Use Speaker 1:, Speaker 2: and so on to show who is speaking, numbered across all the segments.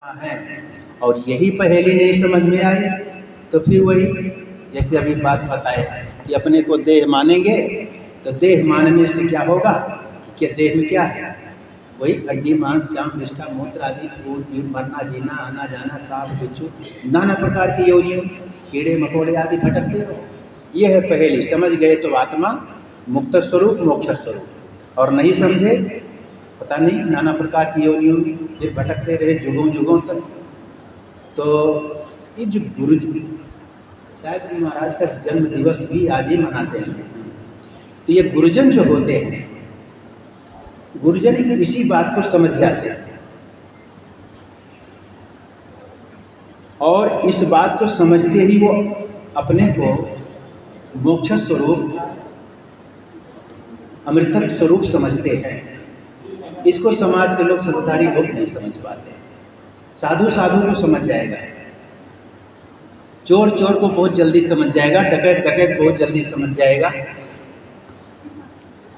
Speaker 1: है और यही पहेली नहीं समझ में आई तो फिर वही जैसे अभी बात बताए कि अपने को देह मानेंगे तो देह मानने से क्या होगा कि देह में क्या है वही हड्डी मांस श्याम निष्ठा मूत्र आदि फूल पीट मरना जीना आना जाना सांप बिच्छू नाना प्रकार की योनियों कीड़े मकोड़े आदि भटकते रहो। ये है पहेली, समझ गए तो आत्मा मुक्त स्वरूप मोक्ष स्वरूप और नहीं समझे पता नहीं नाना प्रकार की योनियों में फिर भटकते रहे जुगों जुगों तक। तो ये जो गुरु शायद महाराज का जन्म दिवस भी आज ही मनाते हैं। तो ये गुरुजन जो होते हैं गुरुजन इसी बात को समझ जाते हैं और इस बात को समझते ही वो अपने को मोक्ष स्वरूप अमृतत्व स्वरूप समझते हैं। इसको समाज के लोग संसारी लोग नहीं समझ पाते। साधु साधु को समझ जाएगा, चोर चोर को बहुत जल्दी समझ जाएगा, डकैत डकैत बहुत जल्दी समझ जाएगा।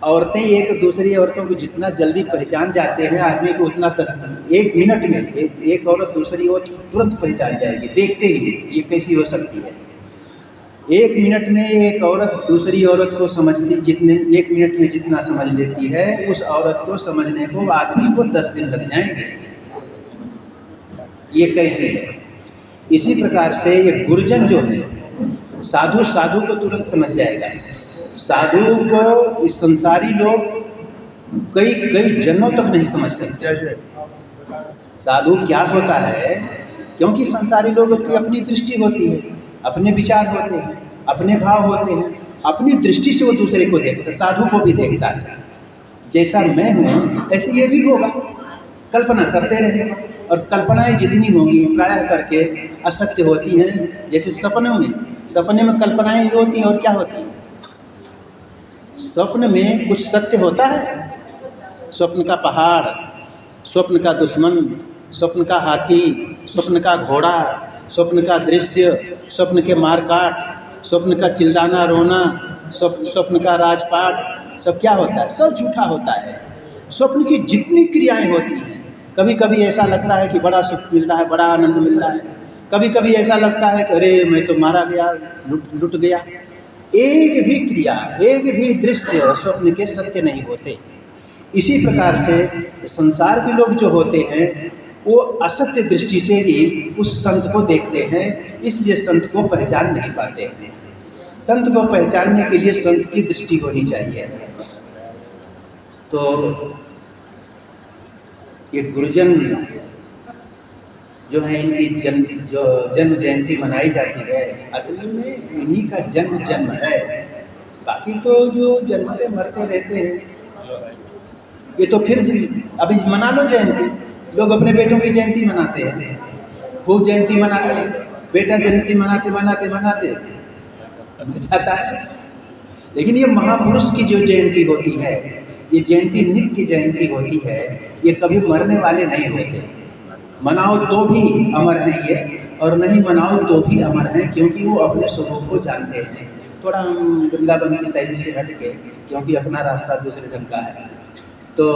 Speaker 1: औरतें एक दूसरी औरतों को जितना जल्दी पहचान जाते हैं आदमी को उतना तक एक मिनट में एक औरत दूसरी औरत तुरंत पहचान जाएगी देखते ही। ये कैसी हो सकती है? एक मिनट में एक औरत दूसरी औरत को समझती जितने एक मिनट में जितना समझ लेती है उस औरत को समझने को आदमी को 10 दिन लग जाएंगे। ये कैसे है? इसी प्रकार से ये गुरुजन जो है साधु साधु को तुरंत समझ जाएगा। साधु को इस संसारी लोग कई कई जन्मों तक नहीं समझ सकते साधु क्या होता है, क्योंकि संसारी लोगों की अपनी दृष्टि होती है, अपने विचार होते हैं, अपने भाव होते हैं, अपनी दृष्टि से वो दूसरे को देखता है। साधु को भी देखता है जैसा मैं हूँ ऐसे ये भी होगा, कल्पना करते रहेगा और कल्पनाएं जितनी होंगी प्रायः करके असत्य होती हैं। जैसे सपने में कल्पनाएं होती हैं और क्या होती है, स्वप्न में कुछ सत्य होता है। स्वप्न का पहाड़, स्वप्न का दुश्मन, स्वप्न का हाथी, स्वप्न का घोड़ा, स्वप्न का दृश्य, स्वप्न के मारकाट, स्वप्न का चिल्लाना रोना, स्वप्न का राजपाट, सब क्या होता है? सब झूठा होता है। स्वप्न की जितनी क्रियाएं होती हैं, कभी कभी ऐसा लगता है कि बड़ा सुख मिल रहा है, बड़ा आनंद मिल रहा है, कभी कभी ऐसा लगता है कि अरे मैं तो मारा गया, लुट गया। एक भी क्रिया, एक भी दृश्य स्वप्न के सत्य नहीं होते। इसी प्रकार से संसार के लोग जो होते हैं वो असत्य दृष्टि से ही उस संत को देखते हैं, इसलिए संत को पहचान नहीं पाते हैं। संत को पहचानने के लिए संत की दृष्टि होनी चाहिए। तो ये गुरुजन जो है इनकी जन्म जयंती मनाई जाती है, असली में इन्हीं का जन्म है। बाकी तो जो जन्मते मरते रहते हैं ये तो फिर अभी मना लो जयंती। लोग अपने बेटों की जयंती मनाते हैं, खूब जयंती मनाते हैं, बेटा जयंती मनाते मनाते मनाते मर जाता है। लेकिन ये महापुरुष की जो जयंती होती है, ये जयंती नित्य जयंती होती है, ये कभी मरने वाले नहीं होते। मनाओ तो भी अमर हैं ये और नहीं मनाओ तो भी अमर हैं, क्योंकि वो अपने स्वरूप को जानते हैं। थोड़ा हम वृंदावन की शैली से हट के, क्योंकि अपना रास्ता दूसरे ढंग का है। तो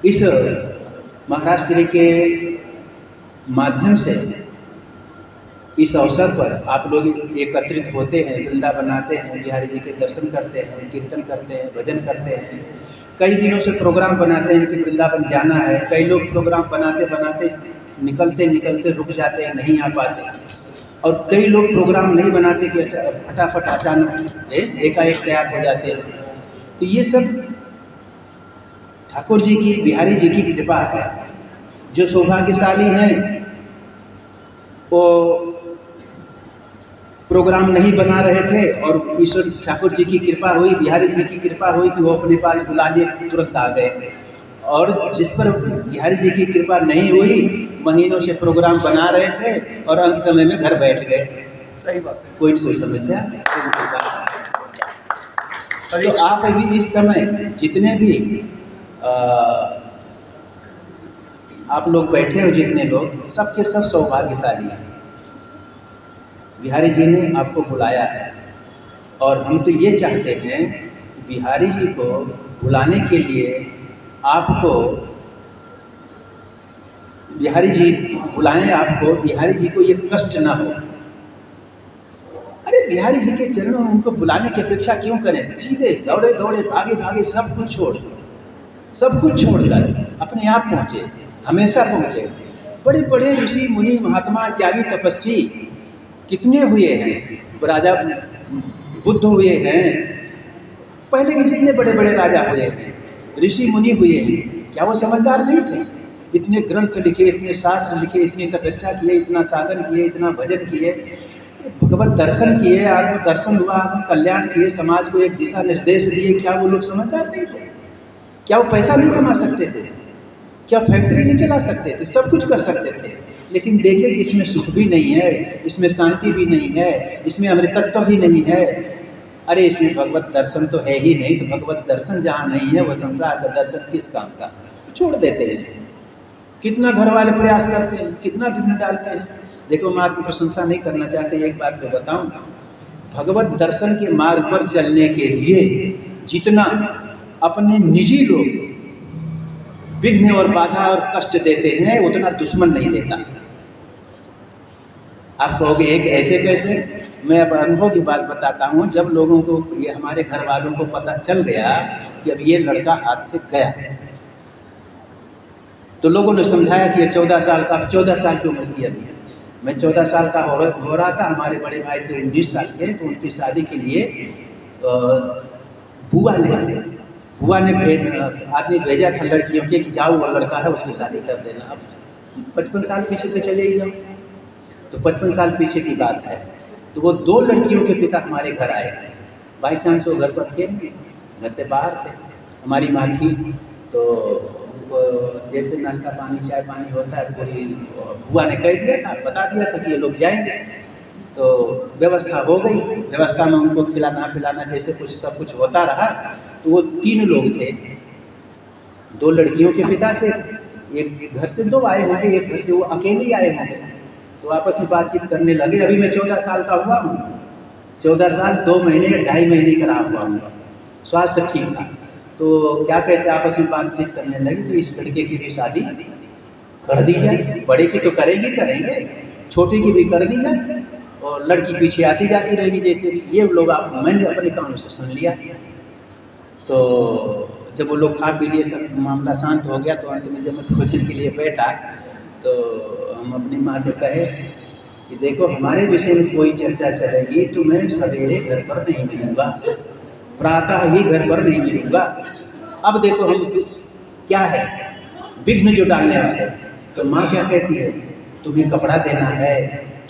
Speaker 1: इस महाराज श्री के माध्यम से इस अवसर पर आप लोग एकत्रित होते हैं, वृंदावन आते हैं, बिहारी जी के दर्शन करते हैं, कीर्तन करते हैं, भजन करते हैं। कई दिनों से प्रोग्राम बनाते हैं कि वृंदावन जाना है। कई लोग प्रोग्राम बनाते बनाते निकलते निकलते रुक जाते हैं, नहीं आ पाते। और कई लोग प्रोग्राम नहीं बनाते कि फटाफट अचानक एकाएक तैयार हो जाते हैं। तो ये सब ठाकुर जी की, बिहारी जी की कृपा है। जो सौभाग्यशाली हैं वो प्रोग्राम नहीं बना रहे थे और ईश्वर ठाकुर जी की कृपा हुई, बिहारी जी की कृपा हुई कि वो अपने पास बुला लिए, तुरंत आ गए। और जिस पर बिहारी जी की कृपा नहीं हुई, महीनों से प्रोग्राम बना रहे थे और अंत समय में घर बैठ गए। सही बात है, कोई कोई समस्या तो आप अभी इस समय जितने भी आप लोग बैठे हो, जितने लोग, सबके सब सौभाग्यशाली हैं। बिहारी जी ने आपको बुलाया है और हम तो ये चाहते हैं बिहारी जी को बुलाने के लिए आपको बिहारी जी बुलाएं, आपको बिहारी जी को ये कष्ट ना हो। अरे बिहारी जी के चरणों में उनको बुलाने की अपेक्षा क्यों करें? सीधे दौड़े दौड़े भागे भागे सब कुछ छोड़कर अपने आप पहुँचे, हमेशा पहुँचे। बड़े बड़े ऋषि मुनि महात्मा त्यागी तपस्वी कितने हुए हैं, राजा बुद्ध हुए हैं, पहले के जितने बड़े बड़े राजा हुए हैं, ऋषि मुनि हुए हैं, क्या वो समझदार नहीं थे? इतने ग्रंथ लिखे, इतने शास्त्र लिखे, इतनी तपस्या किए, इतना साधन किए, इतना भजन किए, भगवत दर्शन किए, आत्म दर्शन हुआ, आत्म कल्याण किए, समाज को एक दिशा निर्देश दिए। क्या वो लोग समझदार नहीं थे? क्या वो पैसा नहीं कमा सकते थे? क्या फैक्ट्री नहीं चला सकते थे? सब कुछ कर सकते थे, लेकिन देखे कि इसमें सुख भी नहीं है, इसमें शांति भी नहीं है, इसमें अमृतत्व भी नहीं है। अरे इसमें भगवत दर्शन तो है ही नहीं, तो भगवत दर्शन जहाँ नहीं है वह संसार का दर्शन किस काम का? छोड़ देते हैं। कितना घर वाले प्रयास करते हैं, कितना विघ्न डालते हैं। देखो, मैं आत्म प्रशंसा नहीं करना चाहते, एक बात मैं बताऊं, भगवत दर्शन के मार्ग पर चलने के लिए जितना अपने निजी लोग विघ्न और बाधा और कष्ट देते हैं, उतना दुश्मन नहीं देता। आप कहोगे एक ऐसे कैसे? मैं अब अनुभव की बात बताता हूँ। जब लोगों को, ये हमारे घर वालों को पता चल गया कि अब ये लड़का हाथ से गया, तो लोगों ने समझाया कि ये 14 साल का, 14 साल की उम्र थी अभी, मैं 14 साल का हो रहा था, हमारे बड़े भाई थे 19 साल के, तो उनकी शादी के लिए बुआ ने आदमी भेजा था लड़कियों के कि जाओ, वो लड़का है उसकी शादी कर देना। अब 55 साल पीछे तो चले ही जाओ, तो 55 साल पीछे की बात है। तो वो 2 लड़कियों के पिता हमारे घर आए, बाई चांस वो घर पर थे, घर से बाहर थे। हमारी माँ थी, तो जैसे नाश्ता पानी चाय पानी होता है, पूरी बुआ ने कह दिया था, बता दिया था कि ये लोग जाएंगे, तो व्यवस्था हो गई। व्यवस्था में उनको खिलाना पिलाना जैसे कुछ सब कुछ होता रहा। तो वो 3 लोग थे, 2 लड़कियों के पिता थे, एक घर से 2 आए होंगे, एक घर से वो अकेले आए होंगे। तो आपस में बातचीत करने लगे। अभी मैं 14 साल का हुआ हूँ, 14 साल 2 महीने 2.5 महीने का रहा हुआ हूँ, स्वास्थ्य ठीक था। तो क्या कहते आपस में बातचीत करने लगे कि इस लड़के की भी शादी कर दी जाए, बड़े की तो करेंगे, छोटे की भी कर दी जाए, और लड़की पीछे आती जाती रहेगी जैसे भी। ये लोग मैंने अपने कानों से सुन लिया। तो जब वो लोग खा पी लिए, सब मामला शांत हो गया, तो अंत में जब मैं भोजन के लिए बैठा, तो हम अपनी माँ से कहे कि देखो, हमारे विषय में कोई चर्चा चलेगी तो मैं सवेरे घर पर नहीं मिलूँगा, प्रातः ही घर पर नहीं मिलूँगा। अब देखो हम क्या है, विघ्न जो डालने वाले। तो माँ क्या कहती है, तुम्हें कपड़ा देना है,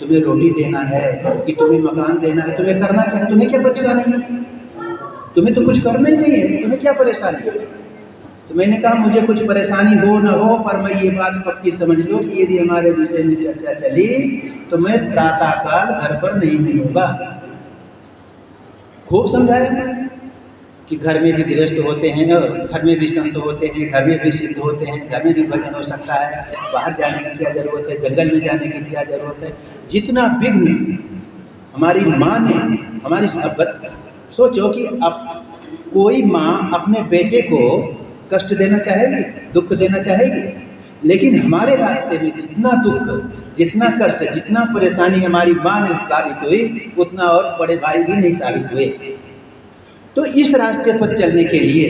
Speaker 1: तुम्हें रोटी देना है, कि तुम्हें मकान देना है, तुम्हें करना क्या है, तुम्हें क्या परेशानी है? तुम्हें तो कुछ करना ही नहीं है, तुम्हें क्या परेशानी है? तो मैंने कहा मुझे कुछ परेशानी हो न हो, पर मैं ये बात पक्की समझ लो कि यदि हमारे विषय में चर्चा चली तो मैं प्रातःकाल घर पर नहीं मिलूँगा। खूब समझाया मैंने कि घर में भी गृहस्थ होते हैं, घर में भी संत होते हैं, घर में भी सिद्ध होते हैं, घर में भी भजन हो सकता है, बाहर जाने की क्या ज़रूरत है, जंगल में जाने की क्या ज़रूरत है। जितना विघ्न हमारी माँ ने हमारी सोचो कि अब कोई माँ अपने बेटे को कष्ट देना चाहेगी, दुख देना चाहेगी, लेकिन हमारे रास्ते में जितना दुख, जितना कष्ट, जितना परेशानी हमारी माँ ने साबित हुई, उतना और बड़े भाई भी नहीं साबित हुए। तो इस रास्ते पर चलने के लिए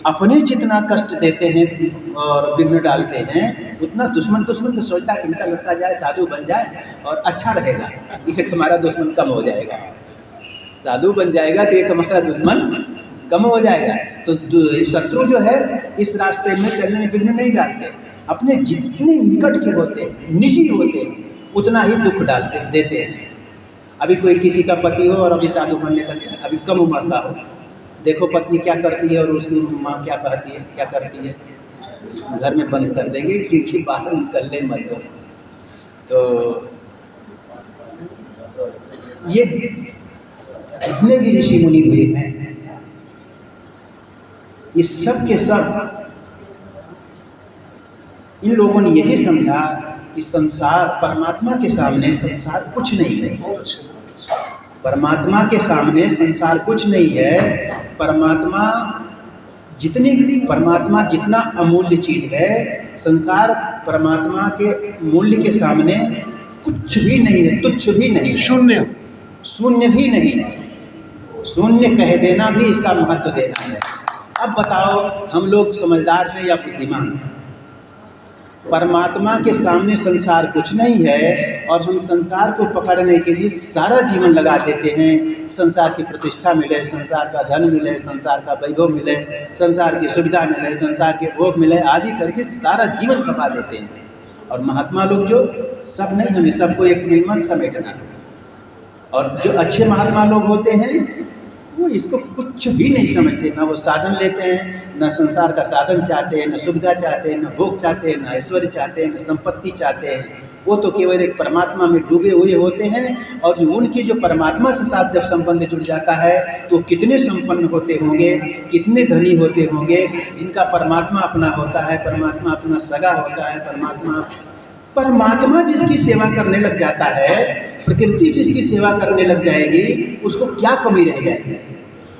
Speaker 1: अपने जितना कष्ट देते हैं और विघ्न डालते हैं, उतना दुश्मन तो सोचता है इनका लड़का जाए, साधु बन जाए और अच्छा रहेगा, ये हमारा दुश्मन कम हो जाएगा। साधु बन जाएगा तो एक हमारा दुश्मन कम हो जाएगा। तो शत्रु जो है इस रास्ते में चलने में विघ्न नहीं डालते, अपने जितने निकट के होते हैं, निजी होते हैं, उतना ही दुख देते हैं। अभी कोई किसी का पति हो और अभी साधु बनने लगता है, अभी कम उम्र का हो, देखो पत्नी क्या करती है और उसकी माँ क्या कहती है, क्या करती है, घर में बंद कर देंगे क्योंकि बाहर निकलने मत दो। तो ये जितने भी ऋषि मुनि हुए हैं, ये सब के सब इन लोगों ने यही समझा कि संसार, परमात्मा के सामने संसार कुछ नहीं है। परमात्मा के सामने संसार कुछ नहीं है। परमात्मा जितना अमूल्य चीज है, संसार परमात्मा के मूल्य के सामने कुछ भी नहीं है, तुच्छ भी नहीं, शून्य भी नहीं है। शून्य कह देना भी इसका महत्व देना है। अब बताओ, हम लोग समझदार हैं या बुद्धिमान? परमात्मा के सामने संसार कुछ नहीं है और हम संसार को पकड़ने के लिए सारा जीवन लगा देते हैं। संसार की प्रतिष्ठा मिले, संसार का धन मिले, संसार का वैभव मिले, संसार की सुविधा मिले, संसार के भोग मिले आदि करके सारा जीवन खपा देते हैं। और महात्मा लोग जो सब नहीं, हमें सबको एक में मत समेटना। और जो अच्छे महात्मा लोग होते हैं वो इसको कुछ भी नहीं समझते, ना वो साधन लेते हैं, ना संसार का साधन चाहते हैं, ना सुविधा चाहते हैं, ना भोग चाहते हैं, ना ऐश्वर्य चाहते हैं, ना संपत्ति चाहते हैं। वो तो केवल एक परमात्मा में डूबे हुए होते हैं। और जो उनके जो परमात्मा से साथ जब संबंध जुड़ जाता है तो कितने संपन्न होते होंगे, कितने धनी होते होंगे, जिनका परमात्मा अपना होता है, परमात्मा अपना सगा होता है। परमात्मा जिसकी सेवा करने लग जाता है, प्रकृति जिसकी सेवा करने लग जाएगी, उसको क्या कमी रह जाएगी?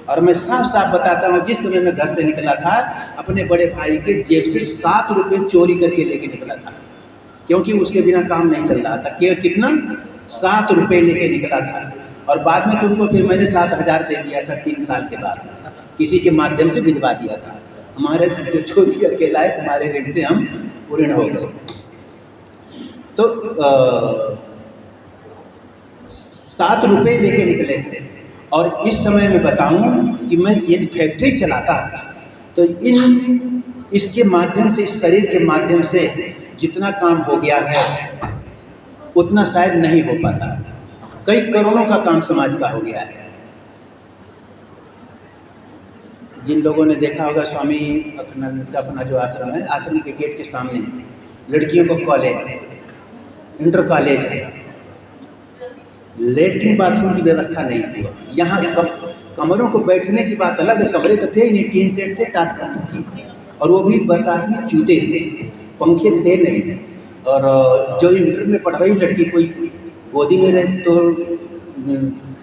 Speaker 1: और मैं साफ साफ बताता हूँ, जिस समय मैं घर से निकला था, अपने बड़े भाई के जेब से 7 रुपये चोरी करके लेके निकला था, क्योंकि उसके बिना काम नहीं चल रहा था। कितना? 7 रुपये लेके निकला था। और बाद में तुमको फिर मैंने 7,000 दे दिया था 3 साल के बाद, किसी के माध्यम से भिजवा दिया था। हमारे जो चोरी करके लाए, तुम्हारे ऋण से हम पूर्ण हो गए। तो 7 रुपये लेके निकले थे। और इस समय मैं बताऊं कि मैं यदि फैक्ट्री चलाता तो इसके माध्यम से, इस शरीर के माध्यम से जितना काम हो गया है उतना शायद नहीं हो पाता। कई करोड़ों का काम समाज का हो गया है। जिन लोगों ने देखा होगा स्वामी अखंडानंद का अपना जो आश्रम है, आश्रम के गेट के सामने लड़कियों को कॉलेज है, इंटर कॉलेज है। लेटरिन बाथरूम की व्यवस्था नहीं थी। यहाँ कमरों को बैठने की बात अलग है, कमरे तो थे ही नहीं, टीन सेट थे, टाट थी, और वो भी बरसात में चूते थे, पंखे थे नहीं। और जो इंटर में पढ़ रही लड़की, कोई गोदी में रहे तो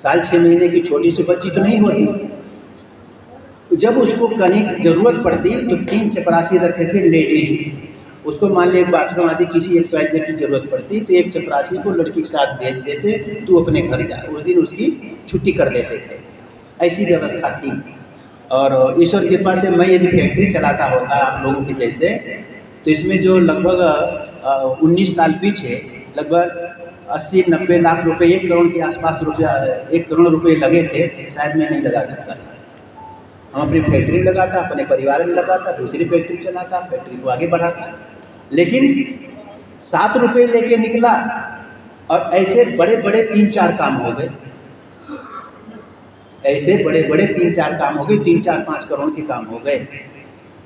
Speaker 1: 6 महीने की छोटी सी बच्ची तो नहीं होती। जब उसको कहीं ज़रूरत पड़ती तो 3 चपरासी रखे थे लेडीज। उसको मान ली एक बाथरूम आदि किसी एक्सरसाइज की जरूरत पड़ती तो एक चपरासी को लड़की के साथ भेज देते, तू अपने घर जा। उस दिन उसकी छुट्टी कर देते थे। ऐसी व्यवस्था थी। और ईश्वर की कृपा से मैं यदि फैक्ट्री चलाता होता आप लोगों के जैसे, तो इसमें जो लगभग 19 साल पीछे लगभग 80-90 लाख रुपए, 1 करोड़ के आसपास रुपया, 1 करोड़ रुपए लगे थे, शायद मैं नहीं लगा सकता था। हम अपनी फैक्ट्री में लगाता, अपने परिवार में लगाता, दूसरी फैक्ट्री चलाता, फैक्ट्री को आगे बढ़ाता। लेकिन 7 रुपये लेके निकला और ऐसे बड़े बड़े 3-4 काम हो गए। ऐसे बड़े बड़े 3-4 काम हो गए, 3-4-5 करोड़ के काम हो गए।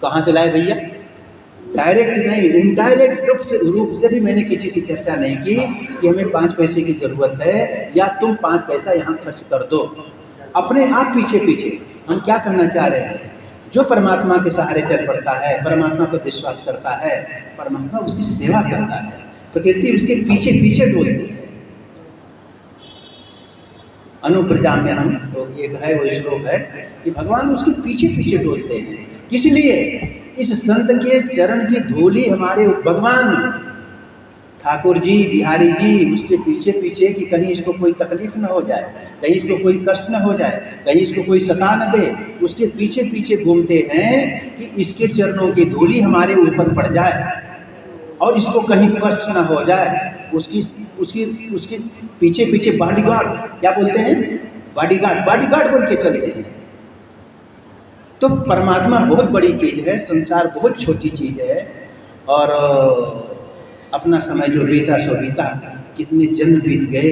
Speaker 1: कहाँ से लाए भैया? डायरेक्ट नहीं, इनडायरेक्ट रूप से भी मैंने किसी से चर्चा नहीं की कि हमें 5 पैसे की ज़रूरत है या तुम 5 पैसा यहाँ खर्च कर दो। अपने आप पीछे हम क्या कहना चाह रहे हैं? जो परमात्मा के सहारे चल पड़ता है, परमात्मा पर विश्वास करता है, परमात्मा उसकी सेवा करता है, प्रकृति उसके पीछे डोलती है। अनुप्रजा में हम लोग एक है वो श्लोक है कि भगवान उसके पीछे डोलते हैं। किस लिए? इस संत के चरण की धूली हमारे भगवान ठाकुर जी, बिहारी जी उसके पीछे कि कहीं इसको कोई तकलीफ न हो जाए, कहीं इसको कोई कष्ट न हो जाए, कहीं इसको कोई सता न दे, उसके पीछे घूमते हैं कि इसके चरणों की धूली हमारे ऊपर पड़ जाए और इसको कहीं कष्ट न हो जाए। उसकी पीछे बॉडीगार्ड, क्या बोलते हैं, बॉडीगार्ड बन के चलते हैं। तो परमात्मा बहुत बड़ी चीज़ है, संसार बहुत छोटी चीज़ है। और अपना समय जो बीता सो बीता, कितने जन्म बीत गए,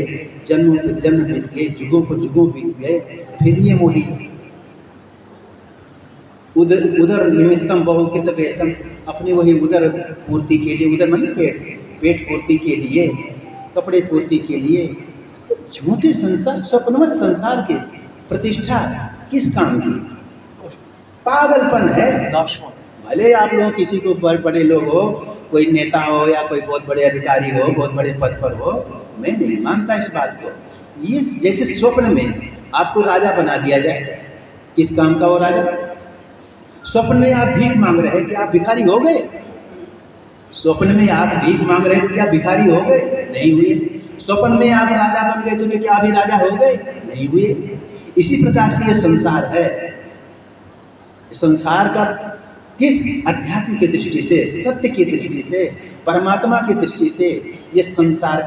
Speaker 1: जन्मों पे जन्म बीत गए, जुगों पर जुगों बीत गए, फिर ये मोही उधर निमित्तम बहुकृत वेशम, अपने वही उधर पूर्ति के लिए, उधर मतलब पेट पूर्ति के लिए, कपड़े पूर्ति के लिए, झूठे संसार, स्वप्नवत संसार के प्रतिष्ठा किस काम की? पागलपन है। भले आप लोग किसी को बड़े लोग हो, कोई नेता हो या कोई बहुत बड़े अधिकारी हो, बहुत बड़े पद पर हो, मैं नहीं मानता इस बात को, ये जैसे स्वप्न में आपको राजा बना दिया जाए, किस काम का वो राजा? स्वप्न में आप भीख मांग रहे हैं, क्या आप भिखारी हो गए? स्वप्न में आप भीख मांग रहे थे, क्या भिखारी हो गए? नहीं हुए। स्वप्न में आप राजा बन गए तो क्या अभी राजा हो गए? नहीं हुए। इसी प्रकार से ये संसार है। संसार का किस अध्यात्म की दृष्टि से, सत्य की दृष्टि से, परमात्मा की दृष्टि से ये संसार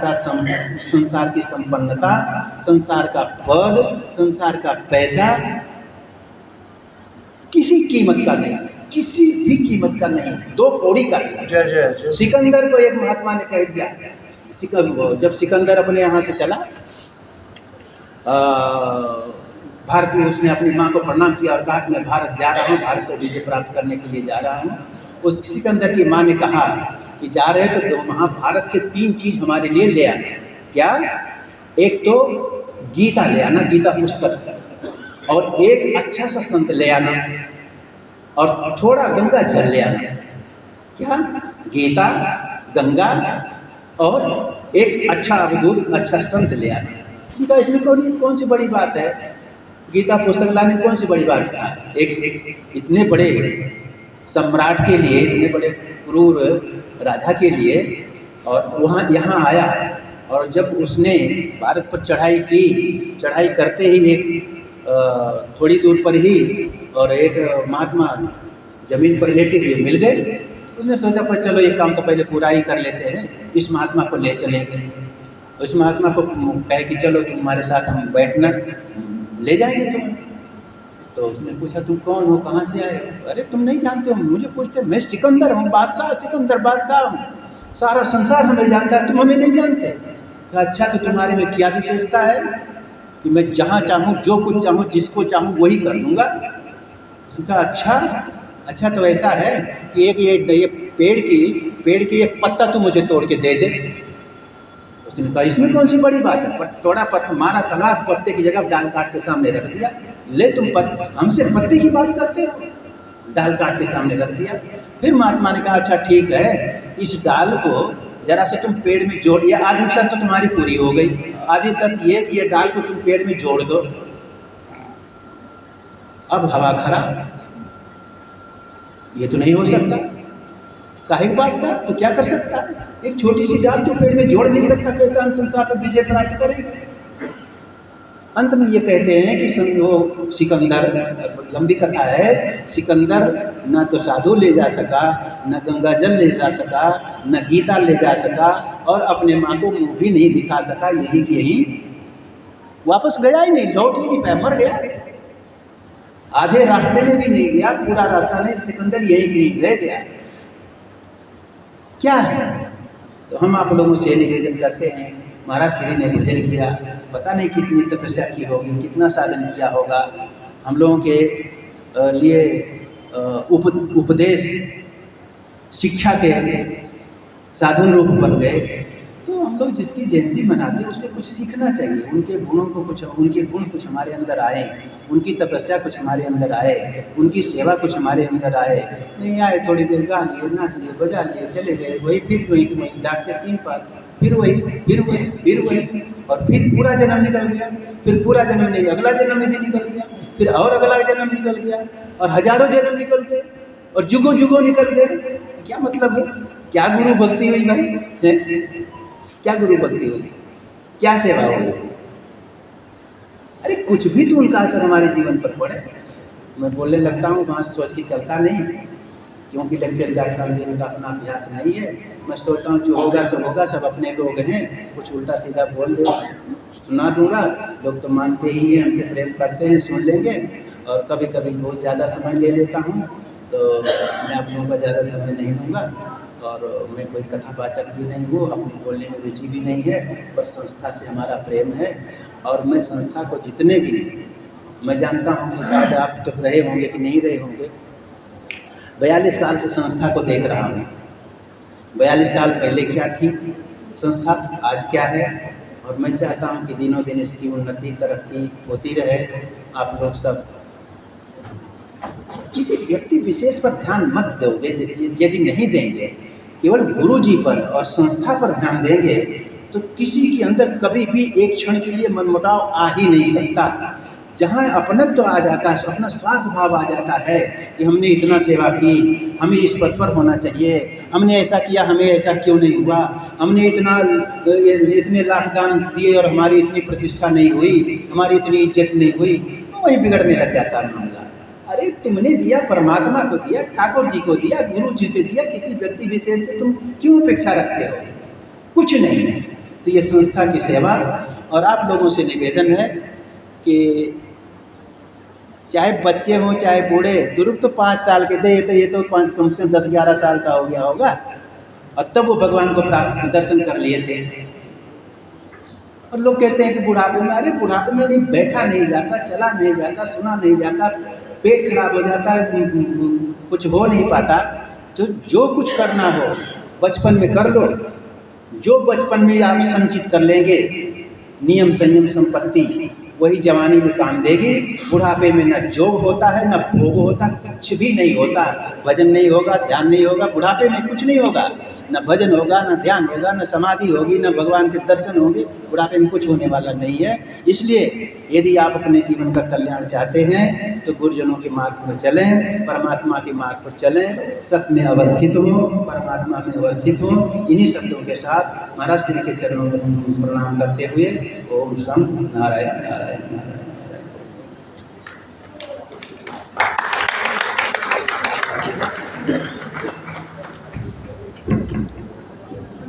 Speaker 1: की संपन्नता, संसार का पद, संसार का पैसा किसी कीमत का नहीं, किसी भी कीमत का नहीं, 2 कौड़ी का नहीं। सिकंदर को एक महात्मा ने कह दिया, जब सिकंदर अपने यहाँ से चला, भारत में उसने अपनी माँ को प्रणाम किया और कहा कि मैं भारत जा रहा हूँ, भारत को विजय प्राप्त करने के लिए जा रहा हूँ। उस सिकंदर की माँ ने कहा कि जा रहे तो वहाँ भारत से 3 चीज़ हमारे लिए ले आना। क्या? एक तो गीता ले आना, गीता पुस्तक, और एक अच्छा सा संत ले आना, और थोड़ा गंगा जल ले आना। क्या? गीता, गंगा और एक अच्छा अवधूत, अच्छा संत ले आना। उनका इसमें कौन सी बड़ी बात है? गीता पुस्तक लाने कौन सी बड़ी बात था? एक इतने बड़े सम्राट के लिए, इतने बड़े क्रूर राजा के लिए, और वहाँ यहाँ आया, और जब उसने भारत पर चढ़ाई की, चढ़ाई करते ही एक थोड़ी दूर पर ही और एक महात्मा जमीन पर लेटे हुए मिल गए। उसने सोचा पर चलो एक काम तो पहले पूरा ही कर लेते हैं, इस महात्मा को ले चलेंगे। उस महात्मा को कहे कि चलो तुम्हारे साथ हम बैठना, ले जाएंगे तुम्हें। तो उसने पूछा तुम कौन हो, कहाँ से आए हो? अरे तुम नहीं जानते हो, मुझे पूछते, मैं सिकंदर हूँ, बादशाह, सिकंदर बादशाह हूँ, सारा संसार हमें जानता है, तुम हमें नहीं जानते। कहा अच्छा तो तुम्हारे में क्या विशेषता है कि मैं जहाँ चाहूँ, जो कुछ चाहूँ, जिसको चाहूँ वही कर लूँगा? उसने कहा अच्छा तो ऐसा है कि एक ये पेड़ की एक पत्ता तू मुझे तोड़ के दे दे। उसने कहा इसमें कौन सी बड़ी बात है? पर थोड़ा पत्ता मारा, तलाक, पत्ते की जगह डाल काट के सामने रख दिया। ले तुम हमसे पत्ते की बात करते हो? डाल काट के सामने रख दिया। फिर महात्मा ने कहा अच्छा ठीक है, इस डाल को जरा से तुम पेड़ में जोड़, ये आधी शर्त तो तुम्हारी पूरी हो गई, आधी शर्त ये कि ये डाल को तुम पेड़ में जोड़ दो। अब हवा खराब, ये तो नहीं हो सकता। काहे की बात साहब, तो क्या कर सकता है? एक छोटी सी डाल तो पेड़ में जोड़ नहीं सकता, कहता हम संसार पर विजय प्राप्त करेंगे। अंत में ये कहते हैं कि वो सिकंदर, लंबी कथा है, सिकंदर न तो साधु ले जा सका, न गंगा जल ले जा सका, न गीता ले जा सका, और अपने माँ को मुँह भी नहीं दिखा सका। यही वापस गया ही नहीं, लौट ही नहीं पाया, मर गया। आधे रास्ते में भी नहीं गया, पूरा रास्ता नहीं, सिकंदर यही रह गया। क्या है? तो हम आप लोगों से निवेदन करते हैं, महाराज श्री ने भजन किया, पता नहीं कितनी तपस्या की होगी, कितना साधन किया होगा, हम लोगों के लिए उपदेश शिक्षा के साधन रूप बन गए। तो हम लोग जिसकी जयंती मनाते हैं उससे कुछ सीखना चाहिए, उनके गुणों को कुछ, उनके गुण कुछ हमारे अंदर आए, उनकी तपस्या कुछ हमारे अंदर आए, उनकी सेवा कुछ हमारे अंदर आए। नहीं आए, थोड़ी देर गा लिए, नाच लिए, बजा लिए, चले गए, वही फिर वही डाक के 3 पात, फिर वही, और फिर पूरा जन्म निकल गया, फिर पूरा जन्म नहीं, अगला जन्म में भी निकल गया, फिर और अगला जन्म निकल गया, और हजारों जन्म निकल गए, और जुगों जुगों निकल गए। क्या मतलब है? क्या गुरु भक्ति हुई भाई? क्या गुरु भक्ति हुई? क्या सेवा हुई? अरे कुछ भी तो उनका असर हमारे जीवन पर पड़े। मैं बोलने लगता हूँ, वहाँ सोच के चलता नहीं, क्योंकि लेक्चर व्याख्यान देने का अपना अभ्यास नहीं है। मैं सोचता हूँ जो होगा सब होगा, सब अपने लोग हैं, कुछ उल्टा सीधा बोल दे, सुना दूंगा, लोग तो मानते ही हैं, हमसे प्रेम करते हैं, सुन लेंगे। और कभी कभी बहुत ज़्यादा समय ले लेता हूँ, तो मैं आप लोगों का ज़्यादा समय नहीं लूँगा, और मैं कोई कथावाचक भी नहीं हूँ, अपनी बोलने में रुचि भी नहीं है, पर संस्था से हमारा प्रेम है। और मैं संस्था को जितने भी, मैं जानता हूँ कि शायद आप तो रहे होंगे कि नहीं रहे होंगे, 42 साल से संस्था को देख रहा हूँ। 42 साल पहले क्या थी संस्था, आज क्या है, और मैं चाहता हूँ कि दिनों दिन इसकी उन्नति तरक्की होती रहे। आप लोग सब किसी व्यक्ति विशेष पर ध्यान मत दोगे, यदि नहीं देंगे, केवल गुरु जी पर और संस्था पर ध्यान देंगे, तो किसी के अंदर कभी भी एक क्षण के लिए मनमुटाव आ ही नहीं सकता। जहाँ अपनत्व आ जाता है, अपना स्वार्थ भाव आ जाता है कि हमने इतना सेवा की, हमें इस पद पर होना चाहिए, हमने ऐसा किया, हमें ऐसा क्यों नहीं हुआ, हमने इतने लाख दान दिए और हमारी इतनी प्रतिष्ठा नहीं हुई, हमारी इतनी इज्जत नहीं हुई, तो वही बिगड़ने लग जाता है मामला। अरे तुमने दिया, परमात्मा को दिया, ठाकुर जी को दिया, गुरु जी को दिया, किसी व्यक्ति विशेष से तुम क्यों अपेक्षा रखते हो? कुछ नहीं है। तो ये संस्था की सेवा, और आप लोगों से निवेदन है कि चाहे बच्चे हों चाहे बूढ़े, ध्रुव तो 5 साल के थे, ये तो कम से कम 10-11 साल का हो गया होगा, और तब वो भगवान को प्राप्त दर्शन कर लिए थे। और लोग कहते हैं कि बुढ़ापे में, अरे बुढ़ापे में नहीं, बैठा नहीं जाता, चला नहीं जाता, सुना नहीं जाता, पेट खराब हो जाता है, कुछ हो नहीं पाता। तो जो कुछ करना हो बचपन में कर लो, जो बचपन में आप संचित कर लेंगे, नियम संयम संपत्ति, वही जवानी में काम देगी। बुढ़ापे में न जोग होता है, न भोग होता, कुछ भी नहीं होता, भजन नहीं होगा, ध्यान नहीं होगा, बुढ़ापे में कुछ नहीं होगा, न भजन होगा, न ध्यान होगा, न समाधि होगी, न भगवान के दर्शन होंगे, बुढ़ापे में कुछ होने वाला नहीं है। इसलिए यदि आप अपने जीवन का कल्याण चाहते हैं तो गुरुजनों के मार्ग पर चलें, परमात्मा के मार्ग पर चलें, सत्य में अवस्थित हो, परमात्मा में अवस्थित हो। इन्हीं शब्दों के साथ महाराज श्री के चरणों में प्रणाम करते हुए ओम शं नारायण नारायण नारायण।